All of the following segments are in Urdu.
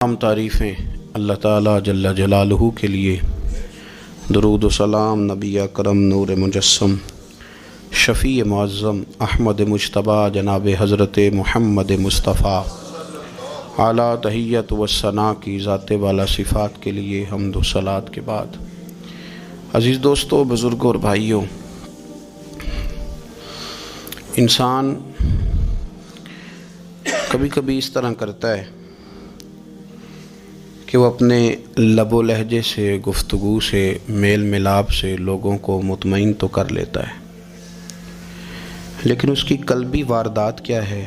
تمام تعریفیں اللہ تعالیٰ جل جلالہ کے لیے، درود و سلام نبی اکرم نور مجسم شفیع معظم احمد مجتبیٰ جناب حضرت محمد مصطفیٰ اعلیٰ تحیت و ثنا کی ذات والا صفات کے لیے حمد و صلات کے بعد، عزیز دوستو، بزرگوں اور بھائیوں، انسان کبھی کبھی اس طرح کرتا ہے کہ وہ اپنے لب و لہجے سے، گفتگو سے، میل ملاپ سے لوگوں کو مطمئن تو کر لیتا ہے، لیکن اس کی قلبی واردات کیا ہے،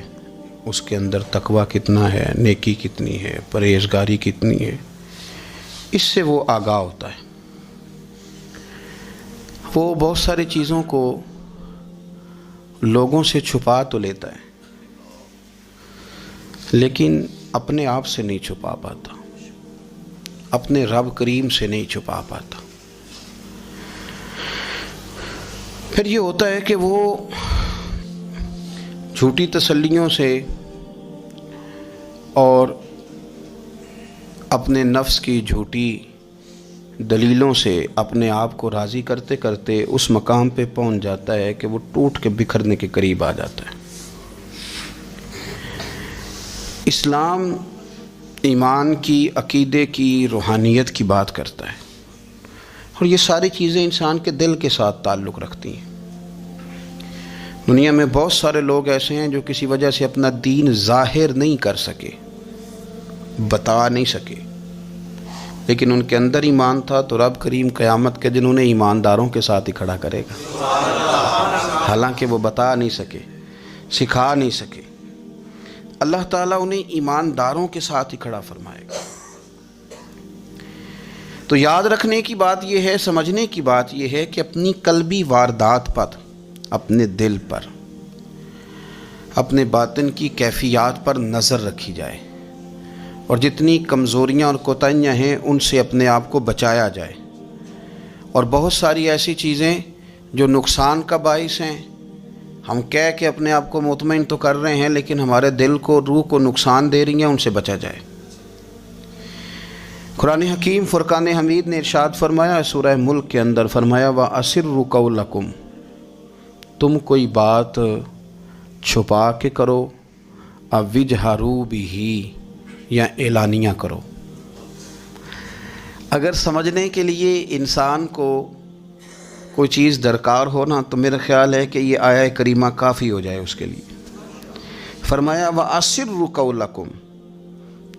اس کے اندر تقویٰ کتنا ہے، نیکی کتنی ہے، پرہیزگاری کتنی ہے، اس سے وہ آگاہ ہوتا ہے۔ وہ بہت ساری چیزوں کو لوگوں سے چھپا تو لیتا ہے، لیکن اپنے آپ سے نہیں چھپا پاتا، اپنے رب کریم سے نہیں چھپا پاتا۔ پھر یہ ہوتا ہے کہ وہ جھوٹی تسلیوں سے اور اپنے نفس کی جھوٹی دلیلوں سے اپنے آپ کو راضی کرتے کرتے اس مقام پہ پہنچ جاتا ہے کہ وہ ٹوٹ کے بکھرنے کے قریب آ جاتا ہے۔ اسلام ایمان کی، عقیدے کی، روحانیت کی بات کرتا ہے، اور یہ ساری چیزیں انسان کے دل کے ساتھ تعلق رکھتی ہیں۔ دنیا میں بہت سارے لوگ ایسے ہیں جو کسی وجہ سے اپنا دین ظاہر نہیں کر سکے، بتا نہیں سکے، لیکن ان کے اندر ایمان تھا، تو رب کریم قیامت کے دن انہیں ایمانداروں کے ساتھ ہی کھڑا کرے گا، حالانکہ وہ بتا نہیں سکے، سکھا نہیں سکے، اللہ تعالیٰ انہیں ایمانداروں کے ساتھ ہی کھڑا فرمائے گا۔ تو یاد رکھنے کی بات یہ ہے، سمجھنے کی بات یہ ہے کہ اپنی قلبی واردات پر، اپنے دل پر، اپنے باطن کی کیفیات پر نظر رکھی جائے، اور جتنی کمزوریاں اور کوتاہیاں ہیں ان سے اپنے آپ کو بچایا جائے، اور بہت ساری ایسی چیزیں جو نقصان کا باعث ہیں، ہم کہہ کے اپنے آپ کو مطمئن تو کر رہے ہیں لیکن ہمارے دل کو، روح کو نقصان دے رہی ہیں، ان سے بچا جائے۔ قرآن حکیم فرقان حمید نے ارشاد فرمایا، سورہ ملک کے اندر فرمایا، وَأَسِرُّوا قَوْلَكُمْ، تم کوئی بات چھپا کے کرو، أَوْ اجْهَرُوا بِهِ، یا اعلانیہ کرو۔ اگر سمجھنے کے لیے انسان کو کوئی چیز درکار ہو نا، تو میرا خیال ہے کہ یہ آیہ کریمہ کافی ہو جائے اس کے لیے۔ فرمایا وَأَسِرُّوا قَوْلَكُمْ،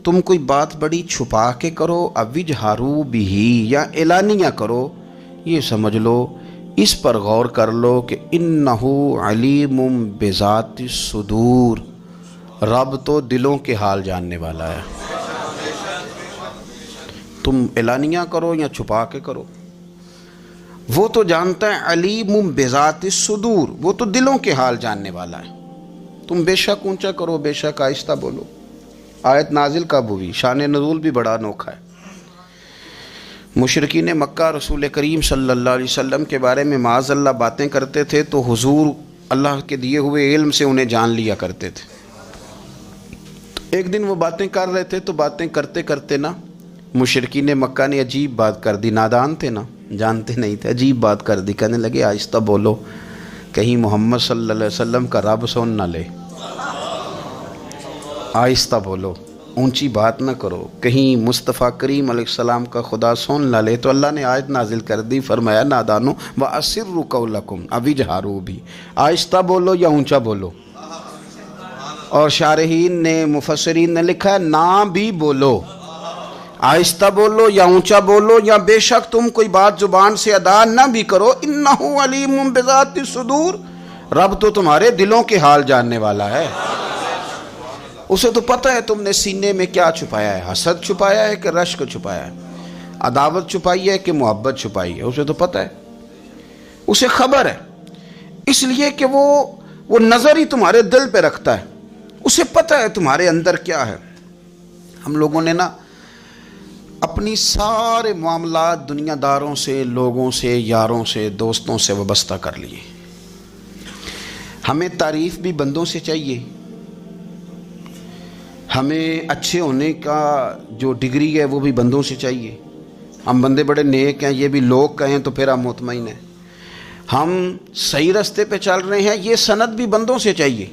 تم کوئی بات بڑی چھپا کے کرو، أَوْ اجْهَرُوا بِهِ، یا اعلانیہ کرو، یہ سمجھ لو، اس پر غور کر لو کہ إِنَّهُ عَلِيمٌ بِذَاتِ الصُّدُورِ، رب تو دلوں کے حال جاننے والا ہے۔ تم اعلانیہ کرو یا چھپا کے کرو، وہ تو جانتا ہے، علیم بذات الصدور، وہ تو دلوں کے حال جاننے والا ہے۔ تم بے شک اونچا کرو، بے شک آہستہ بولو۔ آیت نازل کب ہوئی؟ شان نزول بھی بڑا انوکھا ہے۔ مشرکین مکہ رسول کریم صلی اللہ علیہ وسلم کے بارے میں معاذ اللہ باتیں کرتے تھے، تو حضور اللہ کے دیے ہوئے علم سے انہیں جان لیا کرتے تھے۔ ایک دن وہ باتیں کر رہے تھے، تو باتیں کرتے کرتے نا مشرکین مکہ نے عجیب بات کر دی، نادان تھے نا، جانتے نہیں تھے، عجیب بات کر دی، کہنے لگے آہستہ بولو، کہیں محمد صلی اللہ علیہ وسلم کا رب سن نہ لے، آہستہ بولو، اونچی بات نہ کرو، کہیں مصطفیٰ کریم علیہ السلام کا خدا سن نہ لے۔ تو اللہ نے آیت نازل کر دی، فرمایا نادانو وَأَسِرُّوا قَوْلَكُمْ أَوْ اجْهَرُوا بِهِ، آہستہ بولو یا اونچا بولو۔ اور شارحین نے، مفسرین نے لکھا ہے نہ بھی بولو، آہستہ بولو یا اونچا بولو، یا بے شک تم کوئی بات زبان سے ادا نہ بھی کرو، إِنَّهُ عَلِيمٌ بِذَاتِ الصُّدُورِ، رب تو تمہارے دلوں کے حال جاننے والا ہے، اسے تو پتہ ہے تم نے سینے میں کیا چھپایا ہے، حسد چھپایا ہے کہ رشک چھپایا ہے، عداوت چھپائی ہے کہ محبت چھپائی ہے، اسے تو پتہ ہے، اسے خبر ہے، اس لیے کہ وہ نظر ہی تمہارے دل پہ رکھتا ہے، اسے پتہ ہے تمہارے اندر کیا ہے۔ ہم لوگوں نے نا اپنی سارے معاملات دنیا داروں سے، لوگوں سے، یاروں سے، دوستوں سے وابستہ کر لیے۔ ہمیں تعریف بھی بندوں سے چاہیے، ہمیں اچھے ہونے کا جو ڈگری ہے وہ بھی بندوں سے چاہیے. ہم بندے بڑے نیک ہیں، یہ بھی لوگ کہیں تو پھر ہم مطمئن ہیں. ہم صحیح راستے پہ چل رہے ہیں، یہ سند بھی بندوں سے چاہیے.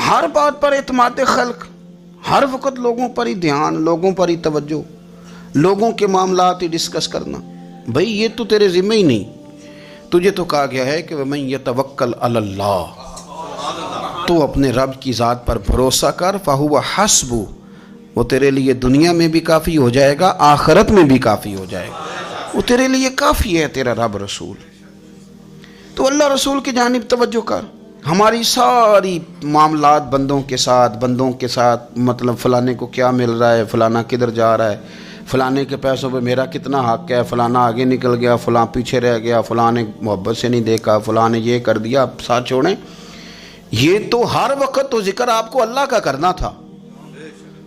ہر بات پر اعتماد خلق، ہر وقت لوگوں پر ہی دھیان، لوگوں پر ہی توجہ، لوگوں کے معاملات ہی ڈسکس کرنا. بھئی یہ تو تیرے ذمہ ہی نہیں. تجھے تو کہا گیا ہے کہ وَمَن يَتَوَكَّلْ عَلَى اللَّهِ، تو اپنے رب کی ذات پر بھروسہ کر. فَهُوَ حَسْبُ، وہ تیرے لیے دنیا میں بھی کافی ہو جائے گا، آخرت میں بھی کافی ہو جائے گا. وہ تیرے لیے کافی ہے، تیرا رب رسول. تو اللہ رسول کی جانب توجہ کر. ہماری ساری معاملات بندوں کے ساتھ مطلب فلانے کو کیا مل رہا ہے، فلانا کدھر جا رہا ہے، فلانے کے پیسوں پہ میرا کتنا حق ہے، فلانا آگے نکل گیا، فلاں پیچھے رہ گیا، فلاں نے محبت سے نہیں دیکھا، فلاں نے یہ کر دیا. ساتھ چھوڑیں، یہ تو ہر وقت تو ذکر آپ کو اللہ کا کرنا تھا.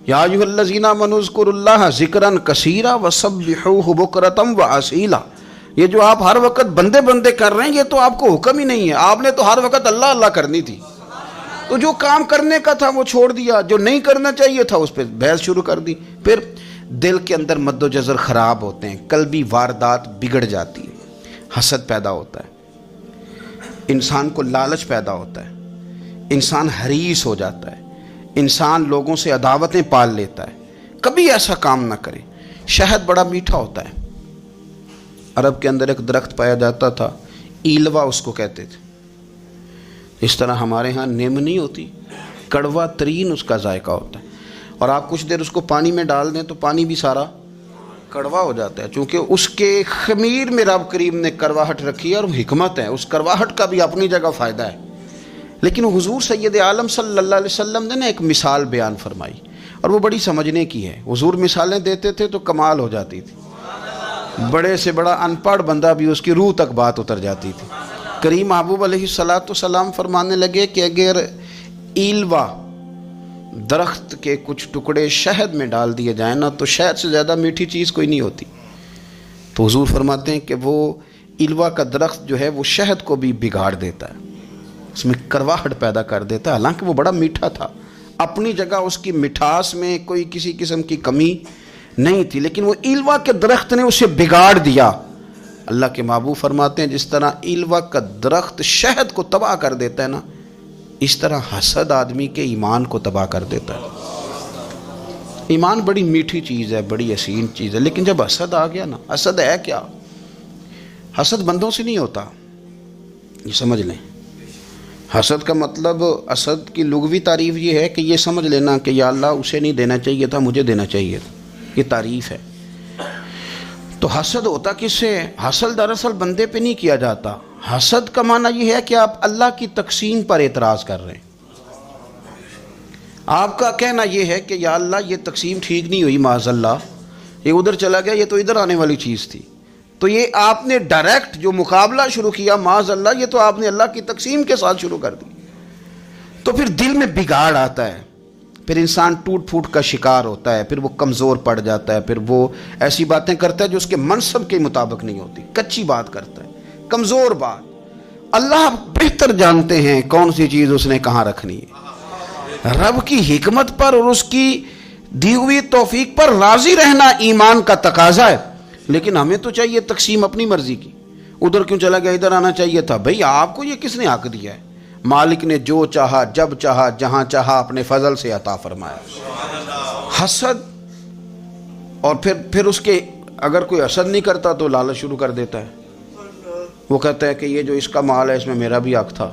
یا ایھا الذین آمنوا اذکروا اللہ ذکرا کثیرا وسبحوہ بکرۃ واسیلا. یہ جو آپ ہر وقت بندے کر رہے ہیں، یہ تو آپ کو حکم ہی نہیں ہے. آپ نے تو ہر وقت اللہ اللہ کرنی تھی. تو جو کام کرنے کا تھا وہ چھوڑ دیا، جو نہیں کرنا چاہیے تھا اس پہ بحث شروع کر دی. پھر دل کے اندر مد و جزر خراب ہوتے ہیں، قلبی واردات بگڑ جاتی ہے، حسد پیدا ہوتا ہے، انسان کو لالچ پیدا ہوتا ہے، انسان حریص ہو جاتا ہے، انسان لوگوں سے عداوتیں پال لیتا ہے. کبھی ایسا کام نہ کرے. شہد بڑا میٹھا ہوتا ہے. عرب کے اندر ایک درخت پایا جاتا تھا، ایلوا اس کو کہتے تھے. اس طرح ہمارے ہاں نیم نہیں ہوتی، کڑوا ترین اس کا ذائقہ ہوتا ہے. اور آپ کچھ دیر اس کو پانی میں ڈال دیں تو پانی بھی سارا کڑوا ہو جاتا ہے، چونکہ اس کے خمیر میں رب کریم نے کرواہٹ رکھی ہے اور حکمت ہے. اس کرواہٹ کا بھی اپنی جگہ فائدہ ہے. لیکن حضور سید عالم صلی اللہ علیہ وسلم نے ایک مثال بیان فرمائی، اور وہ بڑی سمجھنے کی ہے. حضور مثالیں دیتے تھے تو کمال ہو جاتی تھی. بڑے سے بڑا ان پڑھ بندہ بھی اس کی روح تک بات اتر جاتی تھی. کریم محبوب علیہ السلام فرمانے لگے کہ اگر ایلوا درخت کے کچھ ٹکڑے شہد میں ڈال دیے جائیں نا، تو شہد سے زیادہ میٹھی چیز کوئی نہیں ہوتی. تو حضور فرماتے ہیں کہ وہ ایلوا کا درخت جو ہے وہ شہد کو بھی بگاڑ دیتا ہے، اس میں کرواہٹ پیدا کر دیتا ہے. حالانکہ وہ بڑا میٹھا تھا، اپنی جگہ اس کی مٹھاس میں کوئی کسی قسم کی کمی نہیں تھی، لیکن وہ ایلوا کے درخت نے اسے بگاڑ دیا. اللہ کے محبوب فرماتے ہیں جس طرح ایلوا کا درخت شہد کو تباہ کر دیتا ہے نا، اس طرح حسد آدمی کے ایمان کو تباہ کر دیتا ہے. ایمان بڑی میٹھی چیز ہے، بڑی حسین چیز ہے، لیکن جب حسد آ گیا نا، حسد ہے کیا؟ حسد بندوں سے نہیں ہوتا، یہ سمجھ لیں. حسد کا مطلب، حسد کی لغوی تعریف یہ ہے کہ یہ سمجھ لینا کہ یا اللہ اسے نہیں دینا چاہیے تھا، مجھے دینا چاہیے تھا. یہ تعریف ہے. تو حسد ہوتا کس سے؟ حسد دراصل بندے پہ نہیں کیا جاتا. حسد کا معنی یہ ہے کہ آپ اللہ کی تقسیم پر اعتراض کر رہے ہیں. آپ کا کہنا یہ ہے کہ یا اللہ یہ تقسیم ٹھیک نہیں ہوئی، معاذ اللہ یہ ادھر چلا گیا، یہ تو ادھر آنے والی چیز تھی. تو یہ آپ نے ڈائریکٹ جو مقابلہ شروع کیا، معاذ اللہ یہ تو آپ نے اللہ کی تقسیم کے ساتھ شروع کر دی. تو پھر دل میں بگاڑ آتا ہے، پھر انسان ٹوٹ پھوٹ کا شکار ہوتا ہے، پھر وہ کمزور پڑ جاتا ہے، پھر وہ ایسی باتیں کرتا ہے جو اس کے منصب کے مطابق نہیں ہوتی، کچی بات کرتا ہے، کمزور بات. اللہ بہتر جانتے ہیں کون سی چیز اس نے کہاں رکھنی ہے. رب کی حکمت پر اور اس کی دی ہوئی توفیق پر راضی رہنا ایمان کا تقاضا ہے. لیکن ہمیں تو چاہیے تقسیم اپنی مرضی کی. ادھر کیوں چلا گیا، ادھر آنا چاہیے تھا. بھئی آپ کو یہ کس نے حق دیا ہے؟ مالک نے جو چاہا، جب چاہا، جہاں چاہا اپنے فضل سے عطا فرمایا. حسد، اور پھر اس کے اگر کوئی حسد نہیں کرتا تو لالچ شروع کر دیتا ہے. وہ کہتا ہے کہ یہ جو اس کا مال ہے اس میں میرا بھی حق تھا،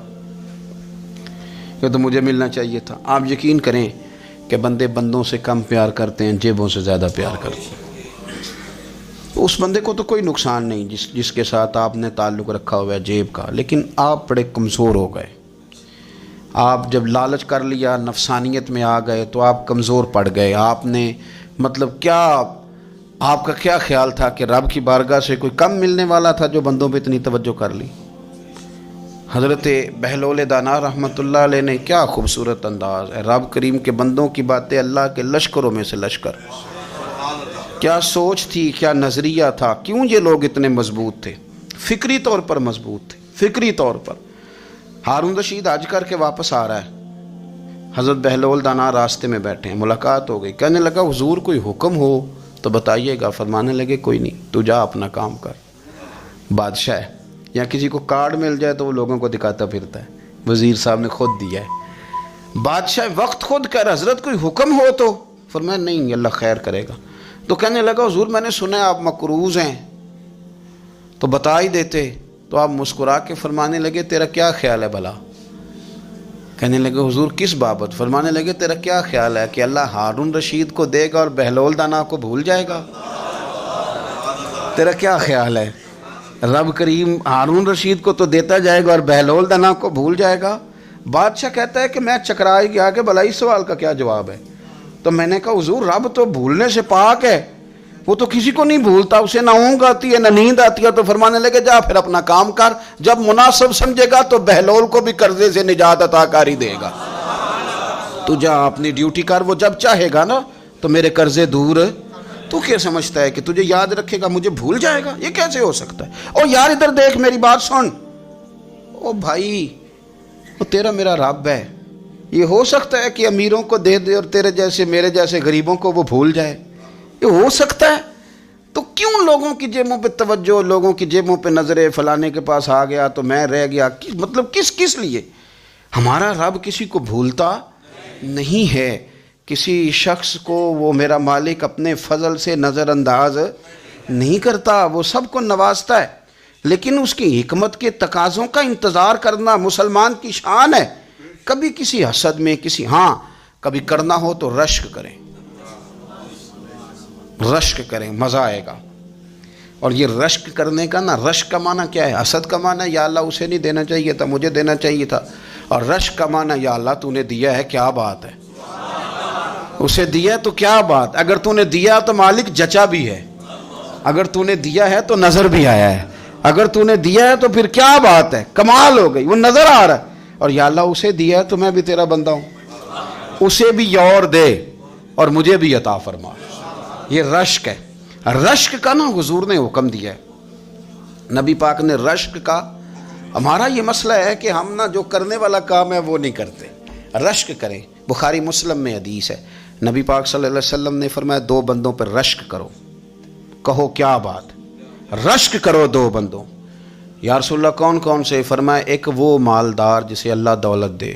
یہ تو مجھے ملنا چاہیے تھا. آپ یقین کریں کہ بندے بندوں سے کم پیار کرتے ہیں، جیبوں سے زیادہ پیار کرتے ہیں. اس بندے کو تو کوئی نقصان نہیں جس کے ساتھ آپ نے تعلق رکھا ہوا ہے جیب کا، لیکن آپ بڑے کمزور ہو گئے. آپ جب لالچ کر لیا، نفسانیت میں آ گئے تو آپ کمزور پڑ گئے. آپ نے مطلب کیا، آپ کا کیا خیال تھا کہ رب کی بارگاہ سے کوئی کم ملنے والا تھا جو بندوں پہ اتنی توجہ کر لی؟ حضرت بہلول دانا رحمۃ اللہ علیہ نے کیا خوبصورت انداز ہے. رب کریم کے بندوں کی باتیں اللہ کے لشکروں میں سے لشکر. کیا سوچ تھی، کیا نظریہ تھا، کیوں یہ لوگ اتنے مضبوط تھے؟ فکری طور پر مضبوط تھے، فکری طور پر. ہارون رشید حج کر کے واپس آ رہا ہے. حضرت بہلول دانا راستے میں بیٹھے ہیں، ملاقات ہو گئی، کہنے لگا حضور کوئی حکم ہو تو بتائیے گا۔ فرمانے لگے کوئی نہیں، تو جا اپنا کام کر۔ بادشاہ ہے یا کسی کو کارڈ مل جائے تو وہ لوگوں کو دکھاتا پھرتا ہے، وزیر صاحب نے خود دیا ہے۔ بادشاہ وقت خود کہہ رہا حضرت کوئی حکم ہو تو؟ فرمایا نہیں، اللہ خیر کرے گا۔ تو کہنے لگا حضور میں نے سنا ہے آپ مقروض ہیں تو بتا ہی دیتے۔ تو آپ مسکرا کے فرمانے لگے تیرا کیا خیال ہے بھلا؟ کہنے لگے حضور کس بابت؟ فرمانے لگے تیرا کیا خیال ہے کہ اللہ ہارون رشید کو دے گا اور بہلول دانا کو بھول جائے گا؟ تیرا کیا خیال ہے؟ رب کریم ہارون رشید کو تو دیتا جائے گا اور بہلول دانا کو بھول جائے گا؟ بادشاہ کہتا ہے کہ میں چکرا ہی گیا کہ بھلا اس سوال کا کیا جواب ہے؟ تو میں نے کہا حضور رب تو بھولنے سے پاک ہے، وہ تو کسی کو نہیں بھولتا، اسے نہ اونگ آتی ہے نہ نیند آتی ہے۔ تو فرمانے لگے جا پھر اپنا کام کر، جب مناسب سمجھے گا تو بہلول کو بھی قرضے سے نجات عطا کاری دے گا۔ تو جا اپنی ڈیوٹی کر، وہ جب چاہے گا نا تو میرے قرضے دور۔ تو کیا سمجھتا ہے کہ تجھے یاد رکھے گا مجھے بھول جائے گا؟ یہ کیسے ہو سکتا ہے؟ او یار ادھر دیکھ میری بات سن۔ او بھائی وہ تیرا میرا رب ہے، یہ ہو سکتا ہے کہ امیروں کو دے دے اور تیرے جیسے میرے جیسے غریبوں کو وہ بھول جائے؟ یہ ہو سکتا ہے؟ تو کیوں لوگوں کی جیبوں پہ توجہ، لوگوں کی جیبوں پہ نظریں، فلانے کے پاس آ گیا تو میں رہ گیا، مطلب کس لیے؟ ہمارا رب کسی کو بھولتا نہیں ہے، کسی شخص کو وہ میرا مالک اپنے فضل سے نظر انداز نہیں کرتا، وہ سب کو نوازتا ہے، لیکن اس کی حکمت کے تقاضوں کا انتظار کرنا مسلمان کی شان ہے۔ کبھی کسی حسد میں کبھی کرنا ہو تو رشک کریں، مزہ آئے گا۔ اور یہ رشک کرنے کا نا، رشک کا معنی کیا ہے؟ حسد کا معنی یا اللہ اسے نہیں دینا چاہیے تھا، مجھے دینا چاہیے تھا، اور رشک کا معنی یا اللہ تو نے دیا ہے، کیا بات ہے، اسے دیا تو کیا بات، اگر تو نے دیا تو مالک جچا بھی ہے، اگر تو نے دیا ہے تو نظر بھی آیا ہے، اگر تو نے دیا ہے تو پھر کیا بات ہے، کمال ہو گئی، وہ نظر آ رہا ہے۔ اور یا اللہ اسے دیا ہے تو میں بھی تیرا بندہ ہوں، اسے بھی اور دے اور مجھے بھی عطا فرما۔ یہ رشک ہے۔ رشک کا نا حضور نے حکم دیا ہے، نبی پاک نے رشک کا۔ ہمارا یہ مسئلہ ہے کہ ہم نا جو کرنے والا کام ہے وہ نہیں کرتے، رشک کریں۔ بخاری مسلم میں حدیث ہے، نبی پاک صلی اللہ علیہ وسلم نے فرمایا دو بندوں پر رشک کرو۔ کہو کیا بات؟ رشک کرو دو بندوں۔ یا رسول اللہ کون کون سے؟ فرمایا ایک وہ مالدار جسے اللہ دولت دے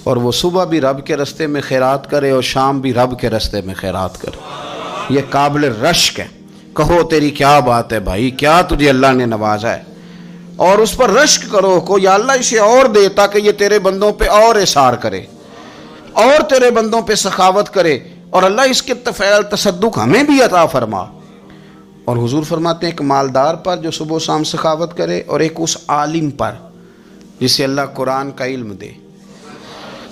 اور وہ صبح بھی رب کے رستے میں خیرات کرے اور شام بھی رب کے رستے میں خیرات کرے، یہ قابل رشک ہے۔ کہو تیری کیا بات ہے بھائی، کیا تجھے اللہ نے نوازا ہے، اور اس پر رشک کرو کو یا اللہ اسے اور دے تاکہ یہ تیرے بندوں پہ اور اثار کرے اور تیرے بندوں پہ سخاوت کرے، اور اللہ اس کے فعل تصدق ہمیں بھی عطا فرما۔ اور حضور فرماتے ہیں ایک مالدار پر جو صبح و شام سخاوت کرے، اور ایک اس عالم پر جسے اللہ قرآن کا علم دے،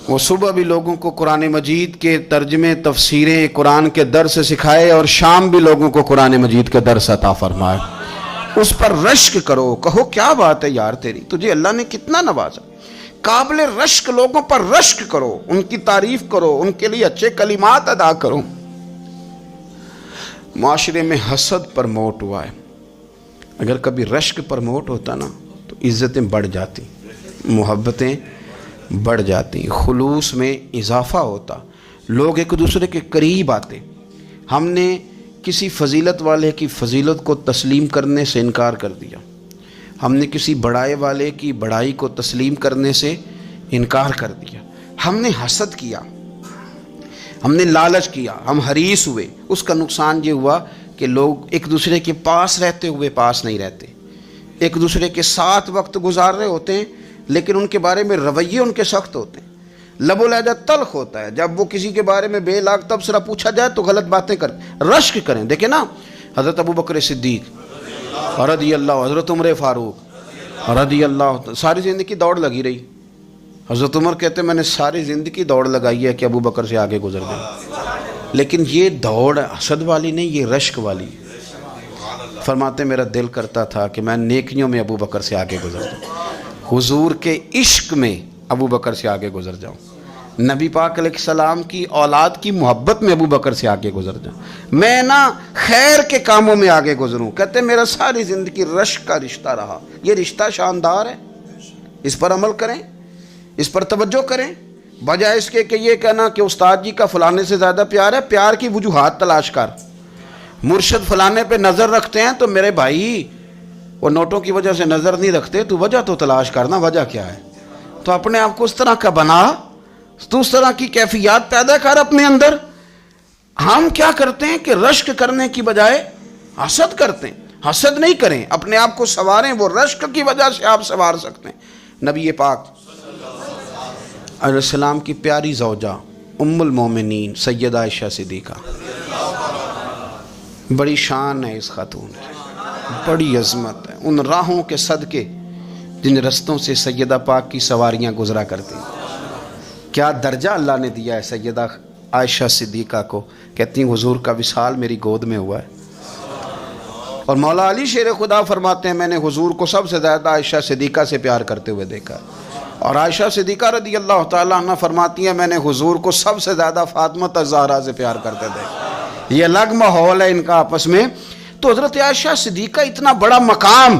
وہ صبح بھی لوگوں کو قرآن مجید کے ترجمے، تفسیریں، قرآن کے درس سکھائے، اور شام بھی لوگوں کو قرآن مجید کے درس عطا فرمائے۔ اس پر رشک کرو، کہو کیا بات ہے یار تیری، تجھے اللہ نے کتنا نوازا۔ قابل رشک لوگوں پر رشک کرو، ان کی تعریف کرو، ان کے لیے اچھے کلمات ادا کرو۔ معاشرے میں حسد پرموٹ ہوا ہے، اگر کبھی رشک پرموٹ ہوتا نا تو عزتیں بڑھ جاتی، محبتیں بڑھ جاتی، خلوص میں اضافہ ہوتا، لوگ ایک دوسرے کے قریب آتے۔ ہم نے کسی فضیلت والے کی فضیلت کو تسلیم کرنے سے انکار کر دیا، ہم نے کسی بڑائی والے کی بڑائی کو تسلیم کرنے سے انکار کر دیا، ہم نے حسد کیا، ہم نے لالچ کیا، ہم حریص ہوئے۔ اس کا نقصان یہ ہوا کہ لوگ ایک دوسرے کے پاس رہتے ہوئے پاس نہیں رہتے، ایک دوسرے کے ساتھ وقت گزار رہے ہوتے ہیں لیکن ان کے بارے میں رویے ان کے سخت ہوتے ہیں، لب و لہجہ تلخ ہوتا ہے، جب وہ کسی کے بارے میں بے لاگ تبصرہ پوچھا جائے تو غلط باتیں کریں۔ رشک کریں، دیکھیں نا حضرت ابو بکر صدیق رضی اللہ، حضرت عمر فاروق رضی اللہ، ساری زندگی دوڑ لگی رہی۔ حضرت عمر کہتے ہیں میں نے ساری زندگی دوڑ لگائی ہے کہ ابو بکر سے آگے گزر جائیں، لیکن یہ دوڑ حسد والی نہیں، یہ رشک والی۔ فرماتے میرا دل کرتا تھا کہ میں نیکیوں میں ابو بکر سے آگے گزر جاؤں، حضور کے عشق میں ابو بکر سے آگے گزر جاؤں، نبی پاک علیہ السلام کی اولاد کی محبت میں ابو بکر سے آگے گزر جاؤں، میں نا خیر کے کاموں میں آگے گزروں۔ کہتے میرا ساری زندگی رشک کا رشتہ رہا، یہ رشتہ شاندار ہے، اس پر عمل کریں، اس پر توجہ کریں۔ بجائے اس کے کہ یہ کہنا کہ استاد جی کا فلانے سے زیادہ پیار ہے، پیار کی وجوہات تلاش کر۔ مرشد فلانے پہ نظر رکھتے ہیں تو میرے بھائی وہ نوٹوں کی وجہ سے نظر نہیں رکھتے، تو وجہ تو تلاش کرنا، وجہ کیا ہے؟ تو اپنے آپ کو اس طرح کا بنا، تو اس طرح کی کیفیات پیدا کر اپنے اندر۔ ہم کیا کرتے ہیں کہ رشک کرنے کی بجائے حسد کرتے ہیں۔ حسد نہیں کریں، اپنے آپ کو سنواریں، وہ رشک کی وجہ سے آپ سنوار سکتے ہیں۔ نبی پاک علیہ السلام کی پیاری زوجہ ام المومنین سیدہ عائشہ صدیقہ، بڑی شان ہے اس خاتون کی، بڑی عظمت ہے ان راہوں کے صدقے جن رستوں سے سیدہ پاک کی سواریاں گزرا کرتی ہیں۔ کیا درجہ اللہ نے دیا ہے سیدہ عائشہ صدیقہ کو، کہتی ہیں حضور کا وصال میری گود میں ہوا ہے۔ اور مولا علی شیر خدا فرماتے ہیں میں نے حضور کو سب سے زیادہ عائشہ صدیقہ سے پیار کرتے ہوئے دیکھا، اور عائشہ صدیقہ رضی اللہ تعالیٰ عنہ فرماتی ہیں میں نے حضور کو سب سے زیادہ فاطمہ الزہرا سے پیار کرتے دیکھا۔ یہ الگ ماحول ہے ان کا آپس میں۔ تو حضرت عائشہ صدیقہ اتنا بڑا مقام،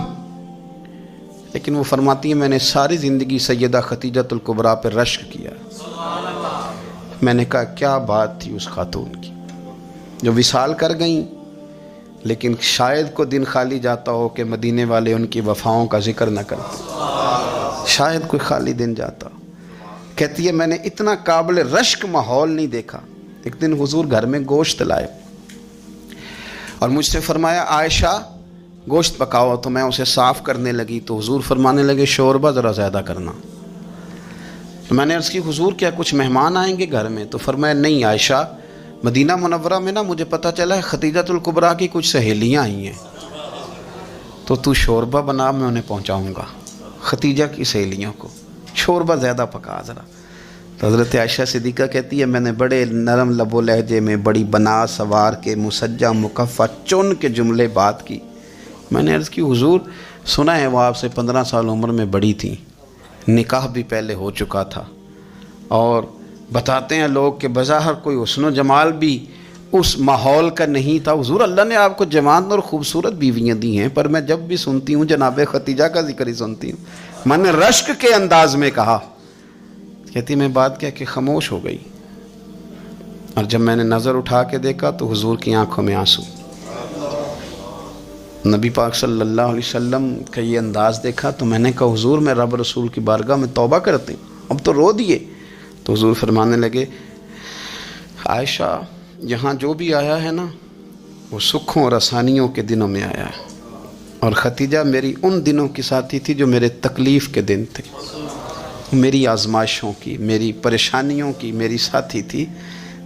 لیکن وہ فرماتی ہیں میں نے ساری زندگی سیدہ خدیجۃ الکبریٰ پہ رشک کیا۔ میں نے کہا کیا بات تھی اس خاتون کی جو وصال کر گئیں، لیکن شاید کو دن خالی جاتا ہو کہ مدینے والے ان کی وفاؤں کا ذکر نہ کرتے، شاید کوئی خالی دن جاتا۔ کہتی ہے میں نے اتنا قابل رشک ماحول نہیں دیکھا۔ ایک دن حضور گھر میں گوشت لائے اور مجھ سے فرمایا عائشہ گوشت پکاؤ، تو میں اسے صاف کرنے لگی تو حضور فرمانے لگے شوربہ ذرا زیادہ کرنا۔ تو میں نے عرض کی حضور کیا کچھ مہمان آئیں گے گھر میں؟ تو فرمایا نہیں عائشہ، مدینہ منورہ میں نا مجھے پتہ چلا ہے خدیجۃ الکبریٰ کی کچھ سہیلیاں آئی ہیں، تو شوربہ بنا، میں انہیں پہنچاؤں گا، خدیجہ کی سہیلیوں کو شوربہ زیادہ پکا ذرا۔ تو حضرت عائشہ صدیقہ کہتی ہے میں نے بڑے نرم لب و لہجے میں بڑی بنا سوار کے مسجع مکفہ چن کے جملے بات کی۔ میں نے عرض کی حضور سنا ہے وہ آپ سے 15 سال عمر میں بڑی تھیں، نکاح بھی پہلے ہو چکا تھا، اور بتاتے ہیں لوگ کہ بظاہر کوئی حسن و جمال بھی اس ماحول کا نہیں تھا۔ حضور اللہ نے آپ کو جوان اور خوبصورت بیویاں دی ہیں، پر میں جب بھی سنتی ہوں جناب خدیجہ کا ذکر ہی سنتی ہوں۔ میں نے رشک کے انداز میں کہا، کہتی میں بات کیا کہ خاموش ہو گئی، اور جب میں نے نظر اٹھا کے دیکھا تو حضور کی آنکھوں میں آنسو۔ نبی پاک صلی اللہ علیہ وسلم کا یہ انداز دیکھا تو میں نے کہا حضور میں رب رسول کی بارگاہ میں توبہ کرتے ہیں، اب تو رو دیے۔ تو حضور فرمانے لگے عائشہ یہاں جو بھی آیا ہے نا وہ سکھوں اور آسانیوں کے دنوں میں آیا ہے، اور خدیجہ میری ان دنوں کی ساتھی تھی جو میرے تکلیف کے دن تھے، میری آزمائشوں کی، میری پریشانیوں کی میری ساتھی تھی۔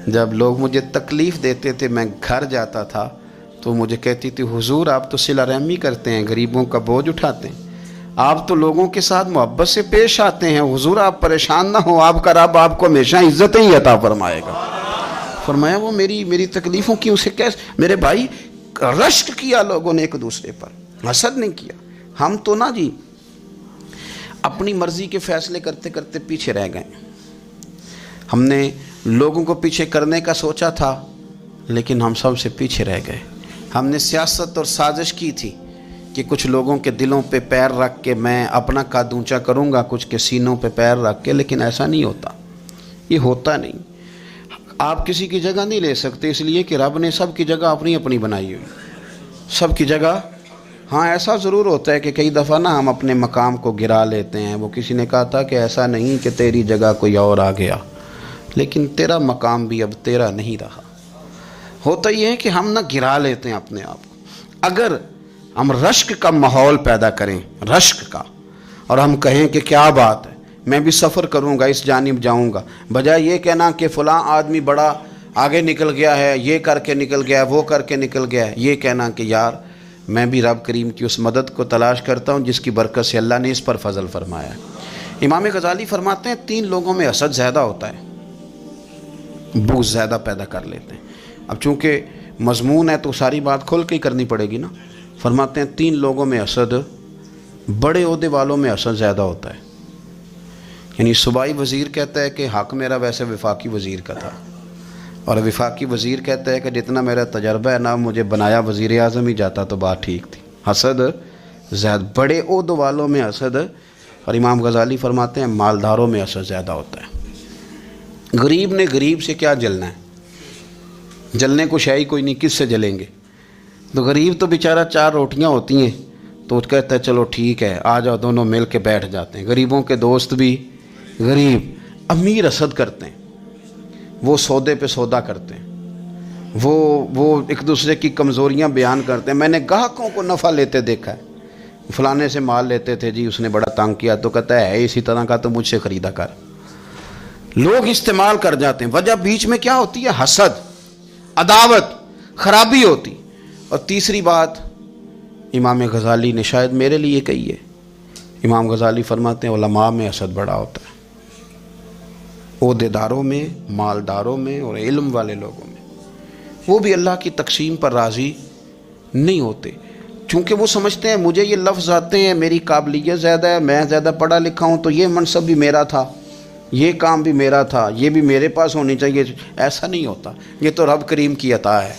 جب لوگ مجھے تکلیف دیتے تھے میں گھر جاتا تھا تو مجھے کہتی تھی حضور آپ تو صلہ رحمی کرتے ہیں، غریبوں کا بوجھ اٹھاتے ہیں، آپ تو لوگوں کے ساتھ محبت سے پیش آتے ہیں، حضور آپ پریشان نہ ہو، آپ کا رب آپ کو ہمیشہ عزتیں ہی عطا فرمائے گا۔ فرمایا وہ میری تکلیفوں کی اسے کیسے؟ میرے بھائی رشک کیا لوگوں نے ایک دوسرے پر، حسد نہیں کیا۔ ہم تو نا جی اپنی مرضی کے فیصلے کرتے کرتے پیچھے رہ گئے۔ ہم نے لوگوں کو پیچھے کرنے کا سوچا تھا لیکن ہم سب سے پیچھے رہ گئے۔ ہم نے سیاست اور سازش کی تھی کہ کچھ لوگوں کے دلوں پہ پیر رکھ کے میں اپنا قد اونچا کروں گا، کچھ کے سینوں پہ پیر رکھ کے، لیکن ایسا نہیں ہوتا، یہ ہوتا نہیں۔ آپ کسی کی جگہ نہیں لے سکتے، اس لیے کہ رب نے سب کی جگہ اپنی اپنی بنائی ہوئی، سب کی جگہ۔ ہاں ایسا ضرور ہوتا ہے کہ کئی دفعہ نا ہم اپنے مقام کو گرا لیتے ہیں۔ وہ کسی نے کہا تھا کہ ایسا نہیں کہ تیری جگہ کوئی اور آ گیا، لیکن تیرا مقام بھی اب تیرا نہیں رہا۔ ہوتا یہ ہے کہ ہم نہ گرا لیتے ہیں اپنے آپ کو۔ اگر ہم رشک کا ماحول پیدا کریں، رشک کا، اور ہم کہیں کہ کیا بات ہے میں بھی سفر کروں گا، اس جانب جاؤں گا، بجائے یہ کہنا کہ فلاں آدمی بڑا آگے نکل گیا ہے، یہ کر کے نکل گیا ہے، وہ کر کے نکل گیا ہے، یہ کہنا کہ یار میں بھی رب کریم کی اس مدد کو تلاش کرتا ہوں جس کی برکت سے اللہ نے اس پر فضل فرمایا ہے۔ امام غزالی فرماتے ہیں 3 لوگوں میں حسد زیادہ ہوتا ہے، بغض زیادہ پیدا کر لیتے ہیں۔ اب چونکہ مضمون ہے تو ساری بات کھل کے ہی کرنی پڑے گی نا۔ فرماتے ہیں 3 لوگوں میں حسد، بڑے عہدے والوں میں حسد زیادہ ہوتا ہے۔ یعنی صوبائی وزیر کہتا ہے کہ حق میرا ویسے وفاقی وزیر کا تھا، اور وفاقی وزیر کہتا ہے کہ جتنا میرا تجربہ ہے نا مجھے بنایا وزیر اعظم ہی جاتا تو بات ٹھیک تھی۔ حسد زیادہ، بڑے عہدوں والوں میں حسد، اور امام غزالی فرماتے ہیں مالداروں میں حسد زیادہ ہوتا ہے۔ غریب نے غریب سے کیا جلنا ہے؟ جلنے کو شے ہی کوئی نہیں، کس سے جلیں گے؟ تو غریب تو بیچارہ 4 روٹیاں ہوتی ہیں تو وہ کہتا ہے چلو ٹھیک ہے آ جاؤ، دونوں مل کے بیٹھ جاتے ہیں۔ غریبوں کے دوست بھی غریب، امیر حسد کرتے ہیں، وہ سودے پہ سودا کرتے ہیں، وہ ایک دوسرے کی کمزوریاں بیان کرتے ہیں۔ میں نے گاہکوں کو نفع لیتے دیکھا ہے، فلانے سے مال لیتے تھے جی، اس نے بڑا تنگ کیا، تو کہتا ہے اسی طرح کا تو مجھ سے خریدا کر۔ لوگ استعمال کر جاتے ہیں، وجہ بیچ میں کیا ہوتی ہے؟ حسد، عداوت، خرابی ہوتی۔ اور تیسری بات امام غزالی نے شاید میرے لیے کہی ہے، امام غزالی فرماتے ہیں علماء میں حسد بڑا ہوتا ہے، عہدیداروں میں، مالداروں میں اور علم والے لوگوں میں۔ وہ بھی اللہ کی تقسیم پر راضی نہیں ہوتے، چونکہ وہ سمجھتے ہیں مجھے یہ لفظ آتے ہیں، میری قابلیت زیادہ ہے، میں زیادہ پڑھا لکھا ہوں، تو یہ منصب بھی میرا تھا، یہ کام بھی میرا تھا، یہ بھی میرے پاس ہونی چاہیے۔ ایسا نہیں ہوتا، یہ تو رب کریم کی عطا ہے۔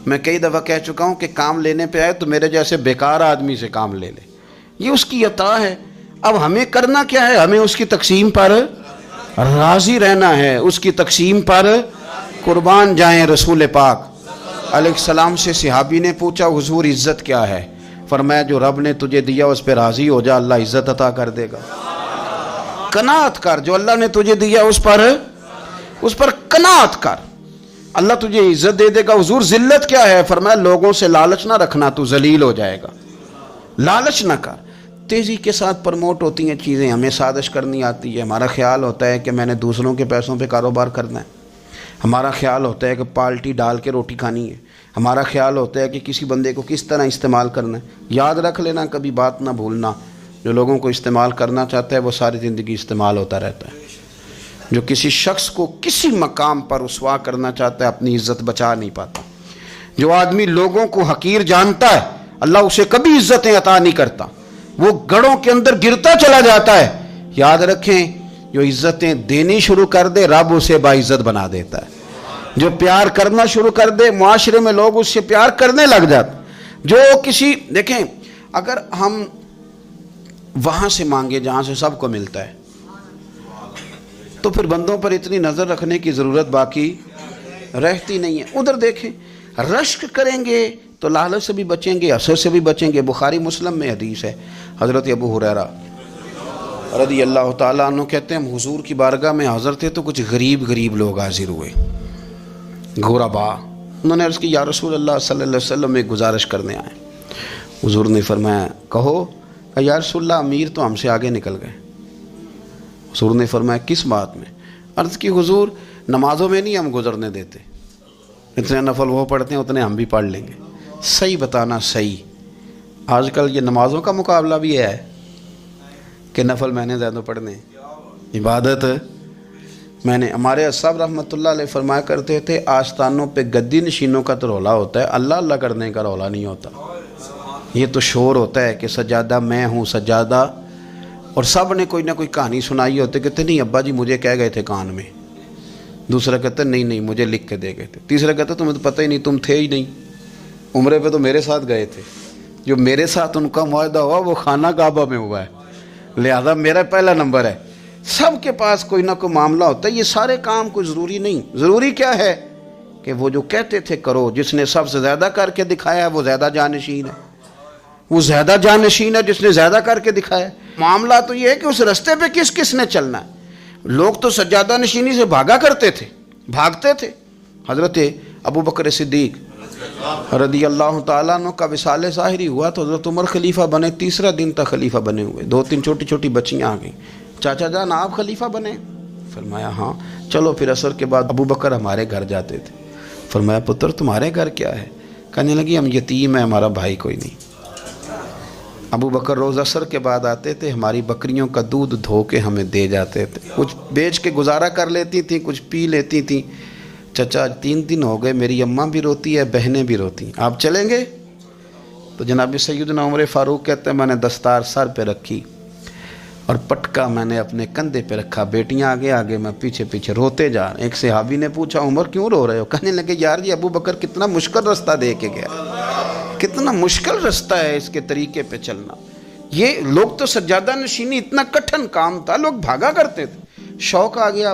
میں کئی دفعہ کہہ چکا ہوں کہ کام لینے پہ آئے تو میرے جیسے بیکار آدمی سے کام لے لے، یہ اس کی عطا ہے۔ اب ہمیں کرنا کیا ہے؟ ہمیں اس کی تقسیم پر راضی رہنا ہے، اس کی تقسیم پر قربان جائیں۔ رسول پاک علیہ السلام سے صحابی نے پوچھا حضور عزت کیا ہے؟ فرمایا جو رب نے تجھے دیا اس پہ راضی ہو جا، اللہ عزت عطا کر دے گا۔ قناعت کر، جو اللہ نے تجھے دیا اس پر قناعت کر، اللہ تجھے عزت دے دے گا۔ حضور ذلت کیا ہے؟ فرمایا لوگوں سے لالچ نہ رکھنا، تو ذلیل ہو جائے گا، لالچ نہ کر۔ تیزی کے ساتھ پرموٹ ہوتی ہیں چیزیں، ہمیں سازش کرنی آتی ہے، ہمارا خیال ہوتا ہے کہ میں نے دوسروں کے پیسوں پہ کاروبار کرنا ہے، ہمارا خیال ہوتا ہے کہ پالٹی ڈال کے روٹی کھانی ہے، ہمارا خیال ہوتا ہے کہ کسی بندے کو کس طرح استعمال کرنا ہے۔ یاد رکھ لینا، کبھی بات نہ بھولنا، جو لوگوں کو استعمال کرنا چاہتا ہے وہ ساری زندگی استعمال ہوتا رہتا ہے۔ جو کسی شخص کو کسی مقام پر رسوا کرنا چاہتا ہے اپنی عزت بچا نہیں پاتا۔ جو آدمی لوگوں کو حقیر جانتا ہے اللہ اسے کبھی عزتیں عطا نہیں کرتا، وہ گڑھوں کے اندر گرتا چلا جاتا ہے۔ یاد رکھیں جو عزتیں دینی شروع کر دے رب اسے باعزت بنا دیتا ہے، جو پیار کرنا شروع کر دے معاشرے میں لوگ اس سے پیار کرنے لگ جاتے۔ جو کسی دیکھیں اگر ہم وہاں سے مانگے جہاں سے سب کو ملتا ہے تو پھر بندوں پر اتنی نظر رکھنے کی ضرورت باقی رہتی نہیں ہے۔ ادھر دیکھیں رشک کریں گے تو لالچ سے بھی بچیں گے، حسد سے بھی بچیں گے۔ بخاری مسلم میں حدیث ہے، حضرت ابو ہریرہ رضی اللہ تعالیٰ عنہ کہتے ہیں ہم حضور کی بارگاہ میں حاضر تھے تو کچھ غریب لوگ حاضر ہوئے، غربا۔ انہوں نے عرض کی یا رسول اللہ صلی اللہ علیہ وسلم ایک گزارش کرنے آئے۔ حضور نے فرمایا کہو۔ کہ یا رسول اللہ امیر تو ہم سے آگے نکل گئے۔ حضور نے فرمایا کس بات میں؟ عرض کی حضور نمازوں میں نہیں ہم گزرنے دیتے، اتنے نفل وہ پڑھتے ہیں اتنے ہم بھی پڑھ لیں گے۔ صحیح بتانا صحیح، آج کل یہ نمازوں کا مقابلہ بھی ہے کہ نفل میں نے زیادہ پڑھنے، عبادت میں نے۔ ہمارے اصحاب رحمۃ اللہ علیہ فرمایا کرتے تھے آستانوں پہ گدی نشینوں کا تو رولا ہوتا ہے، اللہ اللہ کرنے کا رولا نہیں ہوتا۔ یہ تو شور ہوتا ہے کہ سجادہ میں ہوں سجادہ، اور سب نے کوئی نہ کوئی کہانی سنائی ہوتی، کہتے نہیں ابا جی مجھے کہہ گئے تھے کان میں، دوسرا کہتا نہیں مجھے لکھ کے دے گئے تھے، تیسرا کہتا تمہیں تو پتہ ہی نہیں، تم تھے ہی نہیں، عمرے پہ تو میرے ساتھ گئے تھے۔ جو میرے ساتھ ان کا معاہدہ ہوا وہ خانہ کعبہ میں ہوا ہے، لہذا میرا پہلا نمبر ہے۔ سب کے پاس کوئی نہ کوئی معاملہ ہوتا ہے، یہ سارے کام کوئی ضروری نہیں۔ ضروری کیا ہے کہ وہ جو کہتے تھے کرو، جس نے سب سے زیادہ کر کے دکھایا ہے وہ زیادہ جانشین ہے، وہ زیادہ جانشین ہے جس نے زیادہ کر کے دکھایا ہے۔ معاملہ تو یہ ہے کہ اس رستے پہ کس نے چلنا ہے۔ لوگ تو سجادہ نشینی سے بھاگا کرتے تھے، بھاگتے تھے۔ حضرت ابو بکر صدیق رضی اللہ تعالیٰ عنہ کا وصال ظاہری ہوا تو حضرت عمر خلیفہ بنے، تیسرا دن تک خلیفہ بنے ہوئے، 2-3 چھوٹی چھوٹی بچیاں آ گئیں، چاچا جان آپ خلیفہ بنے؟ فرمایا ہاں۔ چلو پھر عصر کے بعد ابو بکر ہمارے گھر جاتے تھے۔ فرمایا پتر تمہارے گھر کیا ہے؟ کہنے لگی ہم یتیم ہیں، ہمارا بھائی کوئی نہیں۔ ابو بکر روز عصر کے بعد آتے تھے، ہماری بکریوں کا دودھ دھو کے ہمیں دے جاتے تھے، کچھ بیچ کے گزارا کر لیتی تھیں، کچھ پی لیتی تھیں۔ چچا 3 دن ہو گئے، میری اماں بھی روتی ہے، بہنیں بھی روتی ہیں، آپ چلیں گے؟ تو جناب سیدنا عمر فاروق کہتے ہیں میں نے دستار سر پہ رکھی اور پٹکا میں نے اپنے کندھے پہ رکھا، بیٹیاں آگے آگے میں پیچھے پیچھے روتے جا رہے۔ ایک صحابی نے پوچھا عمر کیوں رو رہے ہو؟ کہنے لگے یار یہ ابو بکر کتنا مشکل رستہ دے کے گیا، کتنا مشکل رستہ ہے اس کے طریقے پہ چلنا۔ یہ لوگ تو سجادہ نشینی اتنا کٹھن کام تھا، لوگ بھاگا کرتے تھے، شوق آ گیا،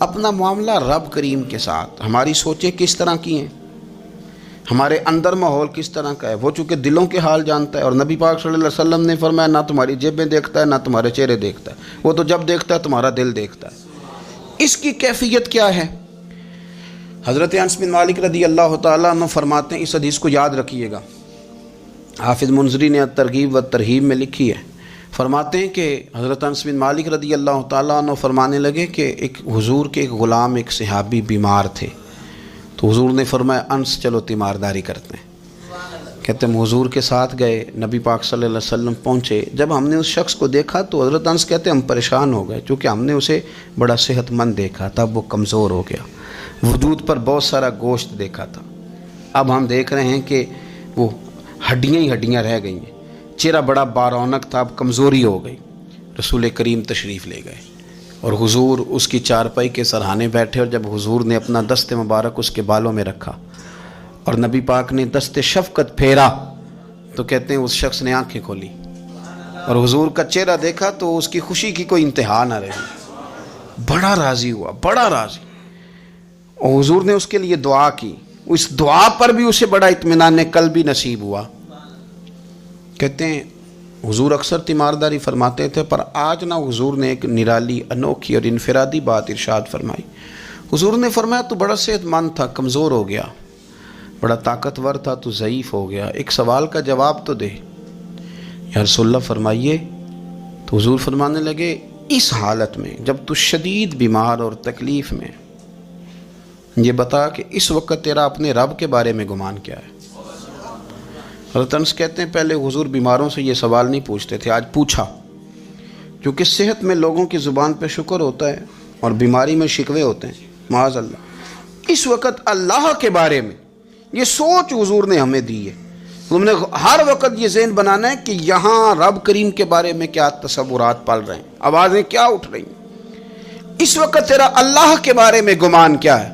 اپنا معاملہ رب کریم کے ساتھ، ہماری سوچیں کس طرح کی ہیں، ہمارے اندر ماحول کس طرح کا ہے، وہ چونکہ دلوں کے حال جانتا ہے. اور نبی پاک صلی اللہ علیہ وسلم نے فرمایا نہ تمہاری جیبیں دیکھتا ہے نہ تمہارے چہرے دیکھتا ہے، وہ تو جب دیکھتا ہے تمہارا دل دیکھتا ہے. اس کی کیفیت کیا ہے؟ حضرت انس بن مالک رضی اللہ تعالیٰ عنہ فرماتے ہیں، اس حدیث کو یاد رکھیے گا، حافظ منذری نے ترغیب و ترہیب میں لکھی ہے. فرماتے ہیں کہ حضرت انس بن مالک رضی اللہ تعالیٰ عنہ فرمانے لگے کہ ایک حضور کے ایک غلام، ایک صحابی بیمار تھے. تو حضور نے فرمایا انس چلو تیمارداری کرتے ہیں. کہتے ہیں حضور کے ساتھ گئے، نبی پاک صلی اللہ علیہ وسلم پہنچے. جب ہم نے اس شخص کو دیکھا تو حضرت انس کہتے ہیں ہم پریشان ہو گئے، چونکہ ہم نے اسے بڑا صحت مند دیکھا تھا، اب وہ کمزور ہو گیا، وجود پر بہت سارا گوشت دیکھا تھا، اب ہم دیکھ رہے ہیں کہ وہ ہڈیاں ہی ہڈیاں رہ گئی ہیں، چہرہ بڑا بارونق تھا، اب کمزوری ہو گئی. رسول کریم تشریف لے گئے اور حضور اس کی چارپائی کے سرہانے بیٹھے، اور جب حضور نے اپنا دست مبارک اس کے بالوں میں رکھا اور نبی پاک نے دست شفقت پھیرا تو کہتے ہیں اس شخص نے آنکھیں کھولی اور حضور کا چہرہ دیکھا تو اس کی خوشی کی کوئی انتہا نہ رہی، بڑا راضی ہوا، بڑا راضی. اور حضور نے اس کے لیے دعا کی، اس دعا پر بھی اسے بڑا اطمینان قلبی نصیب ہوا. کہتے ہیں حضور اکثر تیمارداری فرماتے تھے، پر آج نہ حضور نے ایک نرالی، انوکھی اور انفرادی بات ارشاد فرمائی. حضور نے فرمایا تو بڑا صحت مند تھا، کمزور ہو گیا، بڑا طاقتور تھا تو ضعیف ہو گیا، ایک سوال کا جواب تو دے. یا رسول اللہ فرمائیے. تو حضور فرمانے لگے اس حالت میں جب تو شدید بیمار اور تکلیف میں، یہ بتا کہ اس وقت تیرا اپنے رب کے بارے میں گمان کیا ہے. حضرت انس کہتے ہیں پہلے حضور بیماروں سے یہ سوال نہیں پوچھتے تھے، آج پوچھا، کیونکہ صحت میں لوگوں کی زبان پہ شکر ہوتا ہے اور بیماری میں شکوے ہوتے ہیں، معاذ اللہ. اس وقت اللہ کے بارے میں یہ سوچ حضور نے ہمیں دی ہے. تم نے ہر وقت یہ ذہن بنانا ہے کہ یہاں رب کریم کے بارے میں کیا تصورات پل رہے ہیں، آوازیں کیا اٹھ رہی ہیں، اس وقت تیرا اللہ کے بارے میں گمان کیا ہے.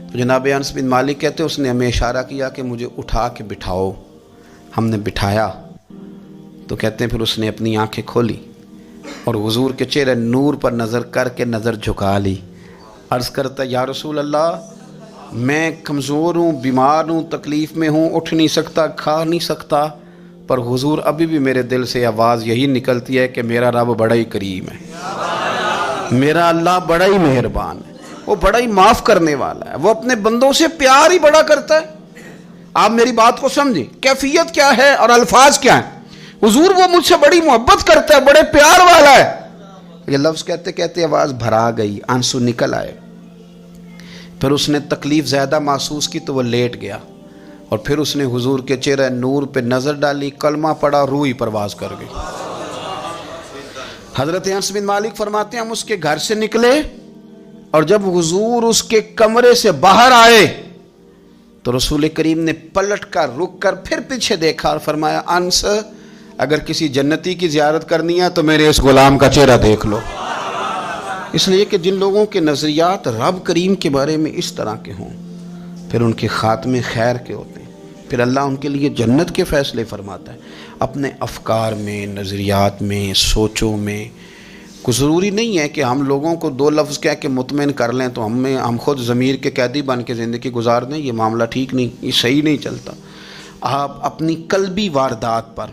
تو جناب انس بن مالک کہتے ہیں اس نے ہمیں اشارہ کیا کہ مجھے اٹھا کے بٹھاؤ. ہم نے بٹھایا تو کہتے ہیں پھر اس نے اپنی آنکھیں کھولی اور حضور کے چہرے نور پر نظر کر کے نظر جھکا لی. عرض کرتا یا رسول اللہ میں کمزور ہوں، بیمار ہوں، تکلیف میں ہوں، اٹھ نہیں سکتا، کھا نہیں سکتا، پر حضور ابھی بھی میرے دل سے آواز یہی نکلتی ہے کہ میرا رب بڑا ہی کریم ہے، میرا اللہ بڑا ہی مہربان ہے، وہ بڑا ہی معاف کرنے والا ہے، وہ اپنے بندوں سے پیار ہی بڑا کرتا ہے. آپ میری بات کو سمجھیں، کیفیت کیا ہے اور الفاظ کیا ہیں. حضور وہ مجھ سے بڑی محبت کرتا ہے، بڑے پیار والا ہے. یہ لفظ کہتے کہتے آواز بھرا گئی، آنسو نکل آئے. پھر اس نے تکلیف زیادہ محسوس کی تو وہ لیٹ گیا اور پھر اس نے حضور کے چہرے نور پہ نظر ڈالی، کلمہ پڑھا، روح ہی پرواز کر گئی. حضرت انس بن مالک فرماتے ہیں ہم اس کے گھر سے نکلے اور جب حضور اس کے کمرے سے باہر آئے تو رسول کریم نے پلٹ کر رک کر پھر پیچھے دیکھا اور فرمایا انس اگر کسی جنتی کی زیارت کرنی ہے تو میرے اس غلام کا چہرہ دیکھ لو. اس لیے کہ جن لوگوں کے نظریات رب کریم کے بارے میں اس طرح کے ہوں پھر ان کے خاتمے خیر کے ہوتے ہیں، پھر اللہ ان کے لیے جنت کے فیصلے فرماتا ہے. اپنے افکار میں، نظریات میں، سوچوں میں کوئی ضروری نہیں ہے کہ ہم لوگوں کو دو لفظ کہہ کے مطمئن کر لیں تو ہم خود ضمیر کے قیدی بن کے زندگی گزار دیں. یہ معاملہ ٹھیک نہیں، یہ صحیح نہیں چلتا. آپ اپنی قلبی واردات پر،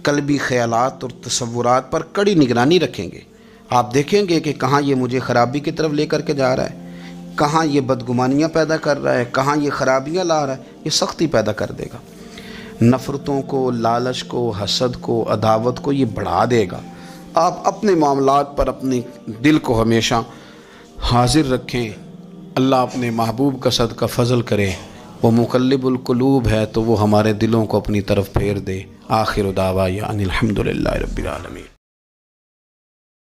قلبی خیالات اور تصورات پر کڑی نگرانی رکھیں گے. آپ دیکھیں گے کہ کہاں یہ مجھے خرابی کی طرف لے کر کے جا رہا ہے، کہاں یہ بدگمانیاں پیدا کر رہا ہے، کہاں یہ خرابیاں لا رہا ہے. یہ سختی پیدا کر دے گا، نفرتوں کو، لالچ کو، حسد کو، عداوت کو یہ بڑھا دے گا. آپ اپنے معاملات پر اپنے دل کو ہمیشہ حاضر رکھیں. اللہ اپنے محبوب کا صدقہ فضل کرے، وہ مقلب القلوب ہے تو وہ ہمارے دلوں کو اپنی طرف پھیر دے. آخر دعوانا ان الحمد للہ رب العالمین.